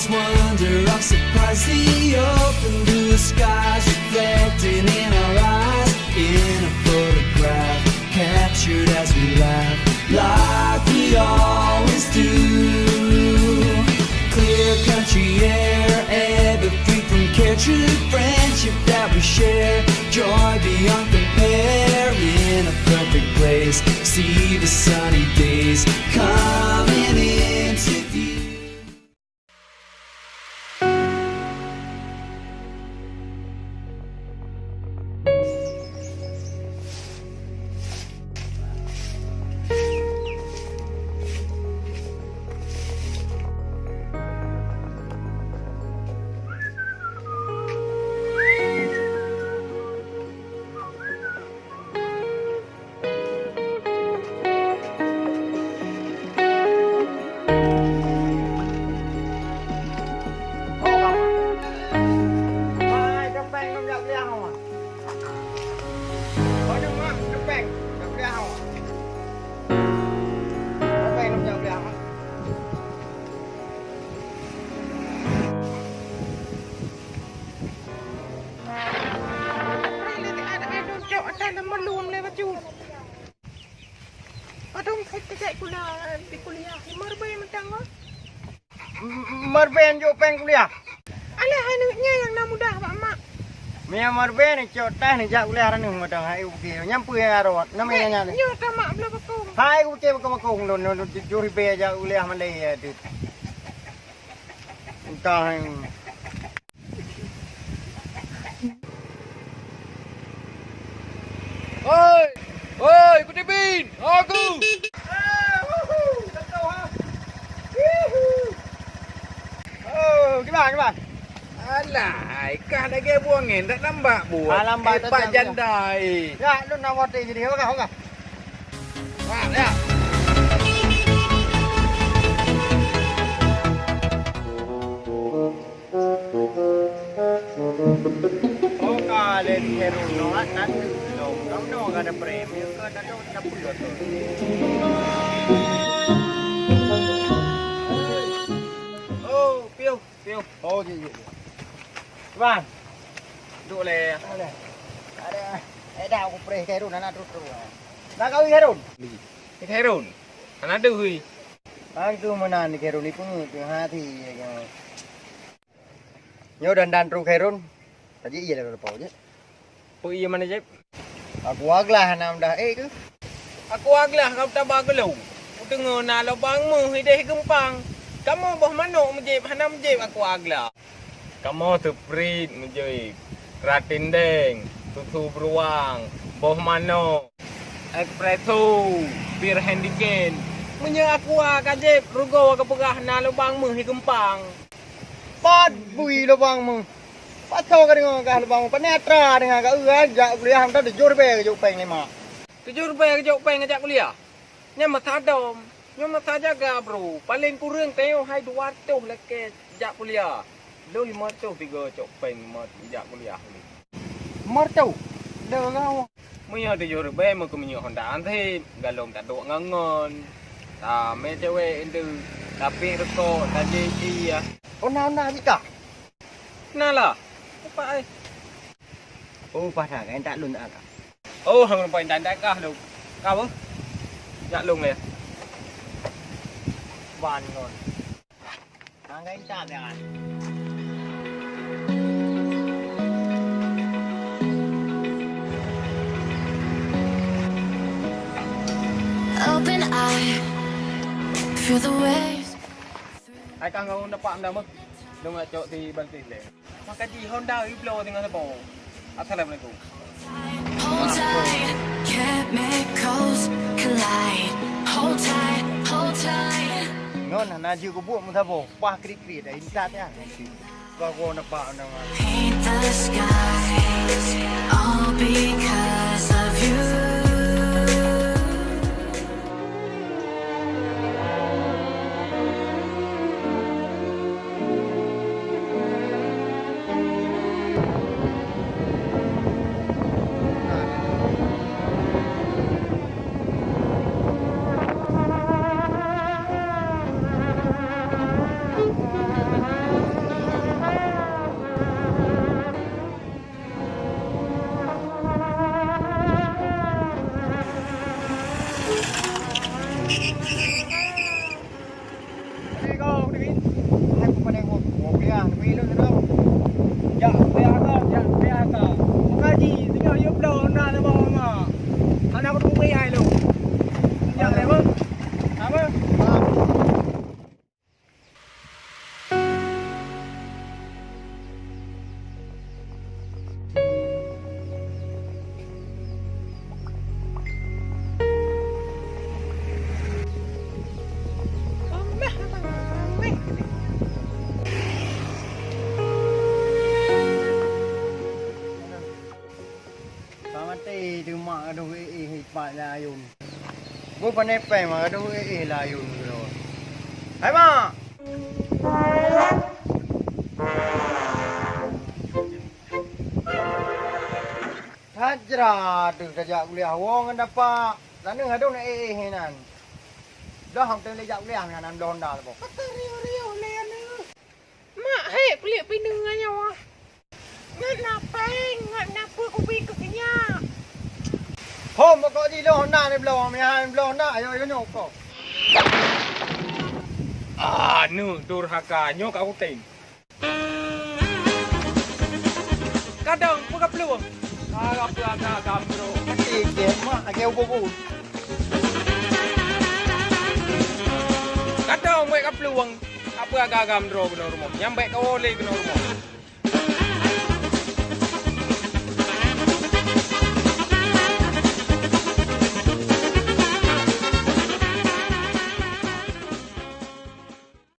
Wonder of surprise, the open blue skies reflecting in our eyes, in a photograph captured as we laugh like we always do. Clear country air, ever free from care, true friendship that we share, joy beyond compare, in a perfect place, see the sunny days coming into view. Marben jo peng kuliah. Alah anaknya yang nak mudah Pak Mak. Mia marben ni cok teh ni jak kuliah ranu madang hai uki. Nyampu ya rawat. Namanya nyane. Nyo ta mak belah bakong. Hai uki bakong don juri be jak kuliah malai ya tu. Entah. Oi, oi, Kutipin, aku. Oh, gimana? Alah, ikan lagi buangin tak lambat buat. Lambat Pak jandai. Ya, lu nak wati jadi hoga. Wah, ya. Hoga len heru no anak lo. Kamu no ada premi ke ada 60 tu. Piu. Oh, ji. Bang. Duk le. Ada dah aku preh Khairun anak terus. Nak kau Khairun? Khairun. Anak ada hui. Ang tu mana ni Khairun ni pun tu hati. Nyo dan terus Khairun. Tadi iya dah lepas je. Pui iya mana je? Aku aglah nam dah ke? Aku aglah kau tak bagelau. Aku dengar nak lubang mu hideh gempang. Kamu boh manuk menjib, hana menjib aku agla. Kamu tu prit menjib, kratin deng, tutu beruang, boh manuk, espresso, bir handiken. Menye aku kajib, rugo ke pegah na lubang mu hi gempang. Pat bui lubang mu. Pat tahu ka dengan kah lubang mu, penetra dengan kah ajak kuliah ham tu jur be ke juk peng ni mak. Tujur be ke juk peng ajak kuliah. Nya matadom. Nyom nak jaga bro, paling kurang teo hai 200 lagi jak kuliah. Lu 500 3 cok peng mat jak kuliah ni. Martau. Dah kau. Munya 7 be mu ke minyak Honda anthe, galong tak duk ngangon. Ta me cewe indu tapi reko tadi iya. Ona jika. Kenala? Apa ai? Oh, pasal kan tak lun tak. Oh, hang pain dan dak kah lu. Kau? Jak lung le. Ban ngon. Angkai tak kan. Open eye, feel the waves. Ai kang ngau nampak dah mak. Dong nak cok di bantin le. Maka di Honda Iblo dengan sabo. Assalamualaikum. Hold tight, chemicals collide. Hold tight, hold tight. ngon na ju ko buat mutabo pah krik-krik dah intat ya bago na pa na Paint the skies all because of you. aduh pak layun. Gua panepe mah aduh layun bro. Hai mak. Hajra tu kerja kuliah wong dapat. Lan aduh nak henan. Dah hang tele jak kuliah nan Honda tu. Kata rio-rio len. Mak hei pelik pindengannya wah. Ngat napeng, ngat napa ku pi ke kenya. Hôm mà có gì đâu Honda này blow mày hai blow Honda ayo nyok kok. Nu durhaka nyok aku ting. Kadang buka peluang. Agak peluang bro. Mati ke mak agak ubu. Kadang buka peluang. Apa agak bro ke rumah. Nyampe ke oleh ke rumah.